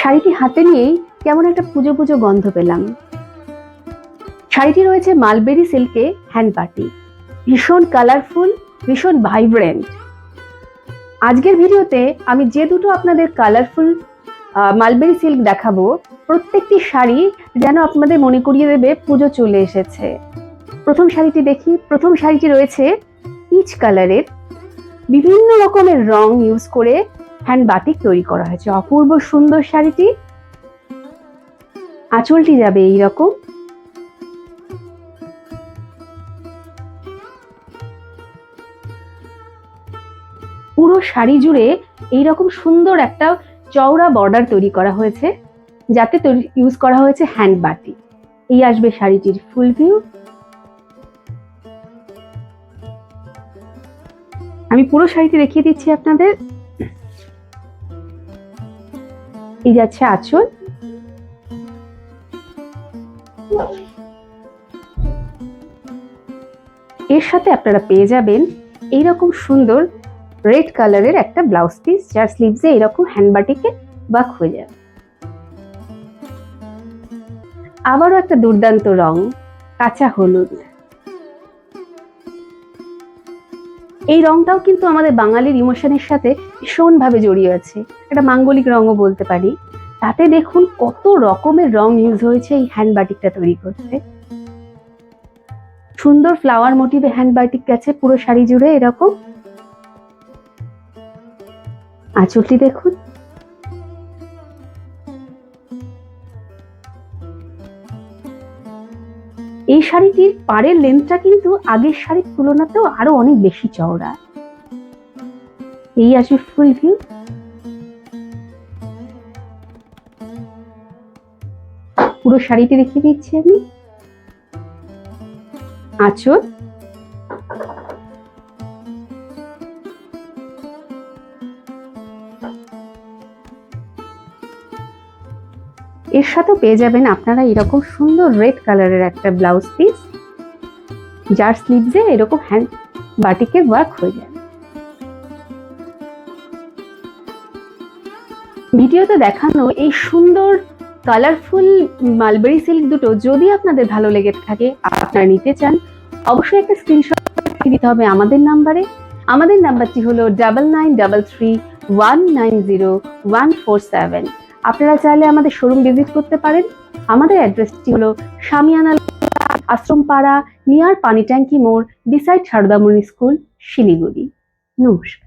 শাড়িটি হাতে নিয়েই কেমন একটা পুজো পুজো গন্ধ পেলাম। শাড়িটি রয়েছে মালবেরি সিল্কে হ্যান্ড বাটিক, ভীষণ কালারফুল, ভীষণ ভাইব্রেন্ট। আজকের ভিডিওতে আমি যে দুটো আপনাদের কালারফুল মালবেরি সিল্ক দেখাবো, প্রত্যেকটি শাড়ি যেন আপনাদের মনে করিয়ে দেবে পুজো চলে এসেছে। প্রথম শাড়িটি দেখি। প্রথম শাড়িটি রয়েছে পিচ কালারের, বিভিন্ন রকমের রং ইউজ করে হ্যান্ড বাটিক তৈরি করা হয়েছে। অপূর্ব সুন্দর শাড়িটি। আঁচলটি যাবে এইরকম। পুরো শাড়ি জুড়ে এইরকম সুন্দর একটা চওড়া বর্ডার তৈরি করা হয়েছে, যাতে ইউজ করা হয়েছে হ্যান্ড বাটিক। এই আসবে শাড়িটির ফুল ভিউ। আমি পুরো শাড়িটি দেখিয়ে দিচ্ছি আপনাদের। এই যাচ্ছে আঁচল, এর সাথে আপনারা পেয়ে যাবেন এইরকম সুন্দর রেড কালারের একটা ব্লাউজ পিস, যার স্লিভসে এরকম হ্যান্ড বাটিকে ওয়ার্ক হয়ে যাবে। আবারও একটা দুর্দান্ত রং, কাঁচা হলুদ। এই রংটাও কিন্তু আমাদের বাঙালির ইমোশনের সাথে ভীষণভাবে জড়িয়ে আছে, একটা মাঙ্গলিক রঙও বলতে পারি। তাতে দেখুন কত রকমের রং ইউজ হয়েছে এই হ্যান্ড বাটিকটা তৈরি করতে। সুন্দর ফ্লাওয়ার মোটিভে হ্যান্ড বাটিক গেছে পুরো শাড়ি জুড়ে এরকম। আঁচলটি দেখুন। এই শাড়িটির পাড়ের লেন্থটা কিন্তু আগের শাড়ির তুলনাতেও আরো অনেক বেশি চওড়া। এই আসবে ফুল ভিউ। পুরো শাড়িটি দেখিয়ে দিচ্ছি আমি। আঁচল, এর সাথে পেয়ে যাবেন আপনারা এরকম সুন্দর রেড কালারের একটা ব্লাউজ পিস, যার স্লিভসে এরকম হ্যান্ড বাটিকের ওয়ার্ক হয়ে যায়। ভিডিওতে দেখানো এই সুন্দর কালারফুল মালবেরি সিল্ক দুটো যদি আপনাদের ভালো লেগে থাকে, আপনারা নিতে চান, অবশ্যই একটা স্ক্রিনশট দিতে হবে আমাদের নাম্বারে। আমাদের নাম্বারটি হলো 9933190147। আপনারা চাইলে আমাদের শোরুম ভিজিট করতে পারেন। আমাদের অ্যাড্রেসটি হলো শামিয়ানা আশ্রমপাড়া, নিয়ার পানি ট্যাঙ্কি মোড়, বিসাইড সারদামণি স্কুল, শিলিগুড়ি। নমস্কার।